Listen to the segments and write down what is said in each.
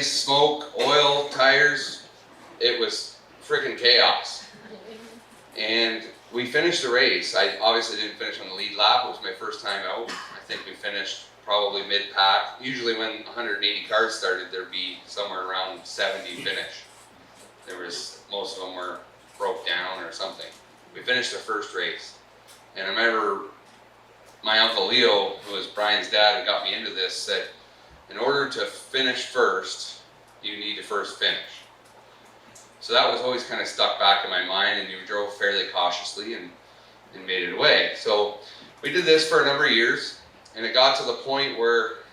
noise, smoke, oil, tires. It was freaking chaos. And we finished the race. I obviously didn't finish on the lead lap. It was my first time out. I think we finished probably mid-pack. Usually when 180 cars started, there'd be somewhere around 70 finish. Most of them were broke down or something. We finished the first race. And I remember my Uncle Leo, who was Brian's dad and got me into this, said, in order to finish first, you need to first finish. So that was always kind of stuck back in my mind, and you drove fairly cautiously and made it away. So we did this for a number of years, and it got to the point where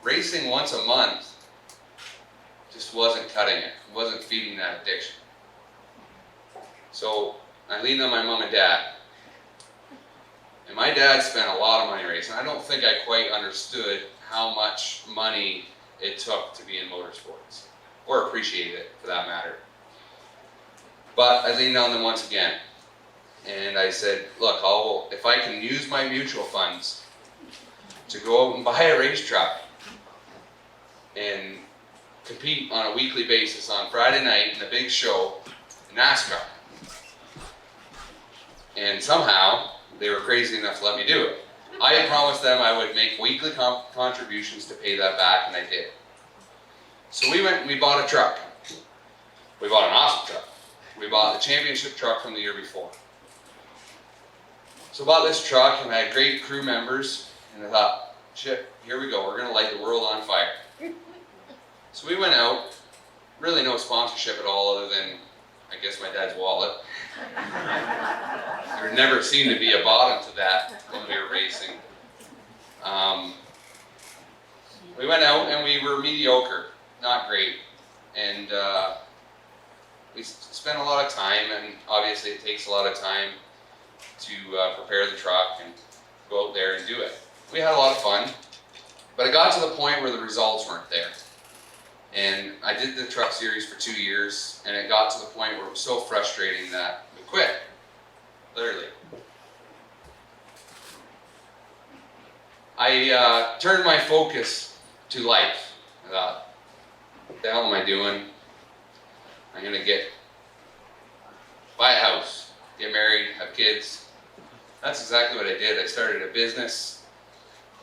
racing once a month just wasn't cutting it. It wasn't feeding that addiction. So I leaned on my mom and dad. And my dad spent a lot of money racing. I don't think I quite understood how much money it took to be in motorsports, or appreciate it for that matter. But I leaned on them once again, and I said, look, if I can use my mutual funds to go out and buy a race truck and compete on a weekly basis on Friday night in a big show, NASCAR. And somehow, they were crazy enough to let me do it. I had promised them I would make weekly contributions to pay that back, and I did. So we went and we bought a truck. We bought an awesome truck. We bought the championship truck from the year before. So I bought this truck, and I had great crew members, and I thought, shit, here we go, we're gonna light the world on fire. So we went out, really no sponsorship at all other than, I guess, my dad's wallet. There never seemed to be a bottom to that when we were racing. We went out and we were mediocre, not great. And we spent a lot of time, and obviously it takes a lot of time to prepare the truck and go out there and do it. We had a lot of fun, but it got to the point where the results weren't there. And I did the truck series for 2 years, and it got to the point where it was so frustrating that we quit, literally. I turned my focus to life. I thought, what the hell am I doing? I'm gonna buy a house, get married, have kids. That's exactly what I did. I started a business.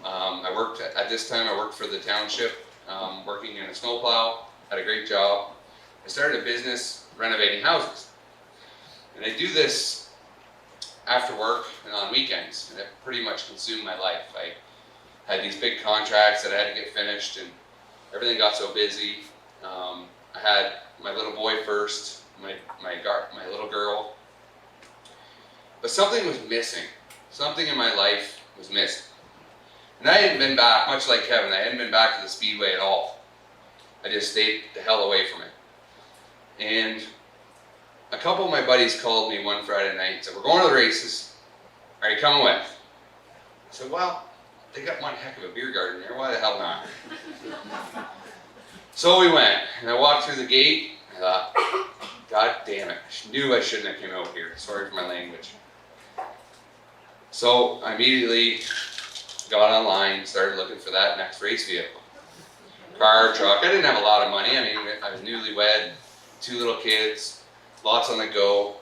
At this time I worked for the township, working in a snowplow, had a great job. I started a business renovating houses. And I do this after work and on weekends, and it pretty much consumed my life. I had these big contracts that I had to get finished, and everything got so busy. I had my little boy first, my little girl. But something was missing. Something in my life was missing. And I hadn't been back, much like Kevin, I hadn't been back to the Speedway at all. I just stayed the hell away from it. And a couple of my buddies called me one Friday night and said, we're going to the races. Are you coming with? I said, well, they got one heck of a beer garden there. Why the hell not? So we went, and I walked through the gate. I thought, God damn it. I knew I shouldn't have come out here. Sorry for my language. So I immediately got online, started looking for that next race vehicle. Car, truck. I didn't have a lot of money. I mean, I was newlywed, 2 little kids, lots on the go.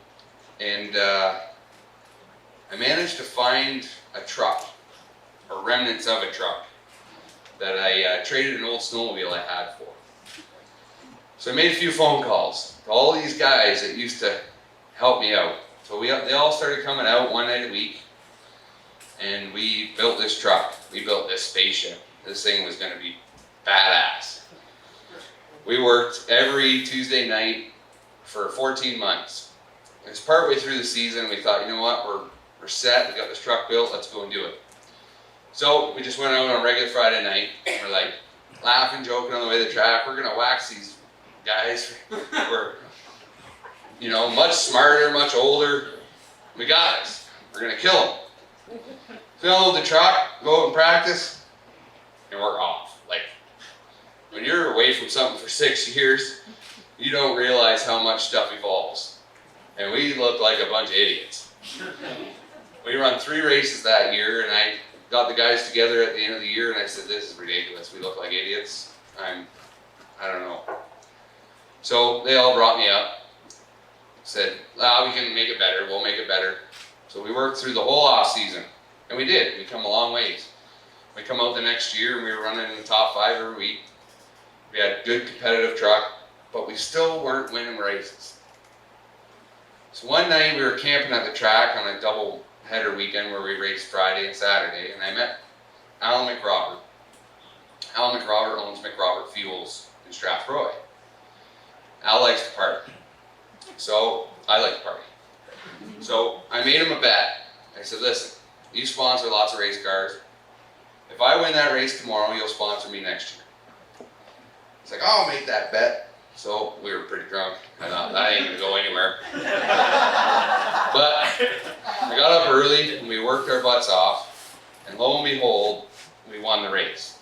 And I managed to find a truck, or remnants of a truck, that I traded an old snowmobile I had for. So I made a few phone calls to all these guys that used to help me out. So they all started coming out one night a week, and we built this truck. We built this spaceship. This thing was going to be badass. We worked every Tuesday night for 14 months. It was partway through the season. We thought, you know what, we're set. We got this truck built. Let's go and do it. So we just went out on a regular Friday night. We're like laughing, joking on the way to the track. We're going to wax these guys. We're, much smarter, much older. We got this. We're going to kill them. Fill the truck, go out and practice, and we're off. Like, when you're away from something for 6 years, you don't realize how much stuff evolves. And we looked like a bunch of idiots. We run 3 races that year, and I got the guys together at the end of the year, and I said, this is ridiculous. We look like idiots. I'm I don't know. So they all brought me up, said, we can make it better, we'll make it better. So we worked through the whole off season, and we did. We come a long ways. We come out the next year and we were running in the top 5 every week. We had a good competitive truck, but we still weren't winning races. So one night we were camping at the track on a double header weekend where we raced Friday and Saturday, and I met Alan McRobert. Alan McRobert owns McRobert Fuels in Strathroy. Al likes to party, so I like to party. So I made him a bet. I said, listen, you sponsor lots of race cars. If I win that race tomorrow, you'll sponsor me next year. He's like, I'll make that bet. So we were pretty drunk. I thought, that ain't gonna go anywhere. But I got up early and we worked our butts off, and lo and behold, we won the race.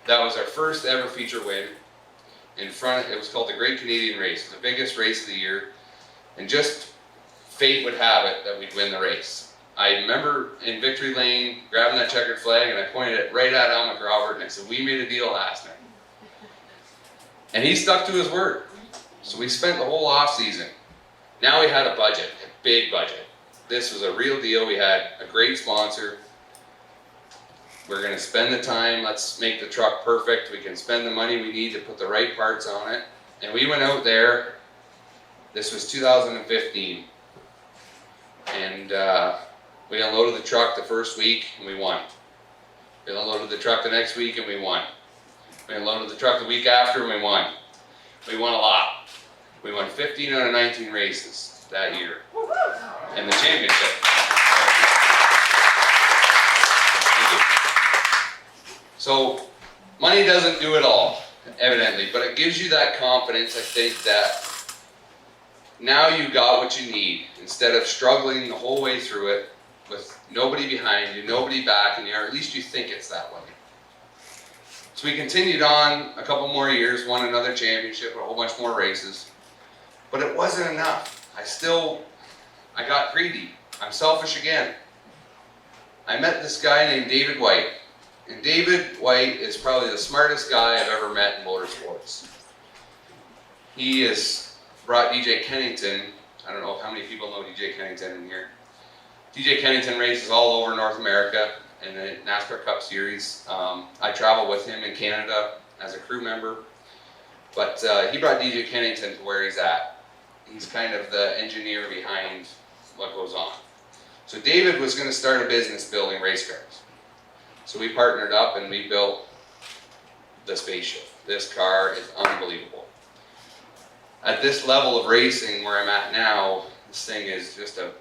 That was our first ever feature win. It was called the Great Canadian Race, the biggest race of the year, and just fate would have it that we'd win the race. I remember in Victory Lane grabbing that checkered flag and I pointed it right at Al McRobert and I said, we made a deal last night. And he stuck to his word. So we spent the whole off season. Now we had a budget, a big budget. This was a real deal. We had a great sponsor. We're going to spend the time. Let's make the truck perfect. We can spend the money we need to put the right parts on it. And we went out there. This was 2015. And we unloaded the truck the first week and we won. We unloaded the truck the next week and we won. We unloaded the truck the week after and we won. We won a lot. We won 15 out of 19 races that year. And the championship. So money doesn't do it all, evidently, but it gives you that confidence, I think, that now you got what you need. Instead of struggling the whole way through it with nobody behind you, nobody backing you, or at least you think it's that way. So we continued on a couple more years, won another championship, a whole bunch more races. But it wasn't enough. I got greedy. I'm selfish again. I met this guy named David White. And David White is probably the smartest guy I've ever met in motorsports. He has brought DJ Kennington. I don't know how many people know DJ Kennington in here. DJ Kennington races all over North America in the NASCAR Cup Series. I travel with him in Canada as a crew member. But he brought DJ Kennington to where he's at. He's kind of the engineer behind what goes on. So David was going to start a business building race cars. So we partnered up and we built the spaceship. This car is unbelievable. At this level of racing where I'm at now, this thing is just an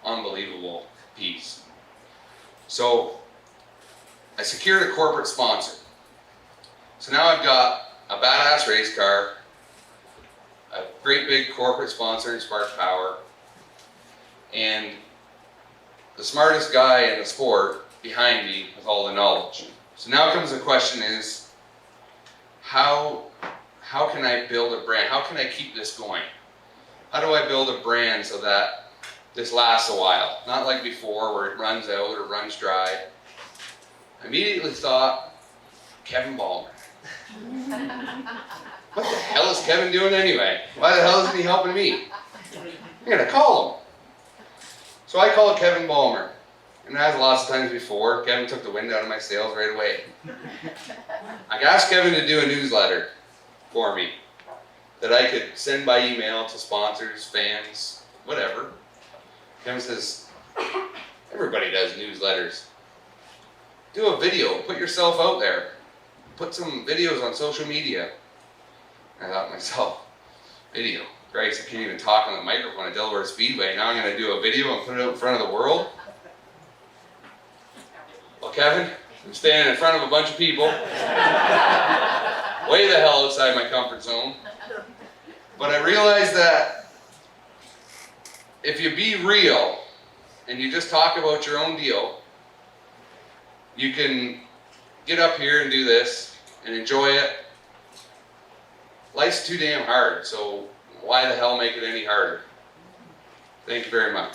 unbelievable piece. So I secured a corporate sponsor. So now I've got a badass race car, a great big corporate sponsor in Spark Power, and the smartest guy in the sport behind me with all the knowledge. So now comes the question is, how can I build a brand? How can I keep this going? How do I build a brand so that this lasts a while? Not like before where it runs out or runs dry. I immediately thought, Kevin Ballmer. What the hell is Kevin doing anyway? Why the hell isn't he helping me? I'm going to call him. So I called Kevin Ballmer. And as lots of times before, Kevin took the wind out of my sails right away. I asked Kevin to do a newsletter for me that I could send by email to sponsors, fans, whatever. Kevin says, everybody does newsletters. Do a video, put yourself out there. Put some videos on social media. And I thought to myself, video? Christ, I can't even talk on the microphone at Delaware Speedway. Now I'm going to do a video and put it out in front of the world? Well, Kevin, I'm standing in front of a bunch of people, way the hell outside my comfort zone. But I realized that if you be real and you just talk about your own deal, you can get up here and do this and enjoy it. Life's too damn hard, so why the hell make it any harder? Thank you very much.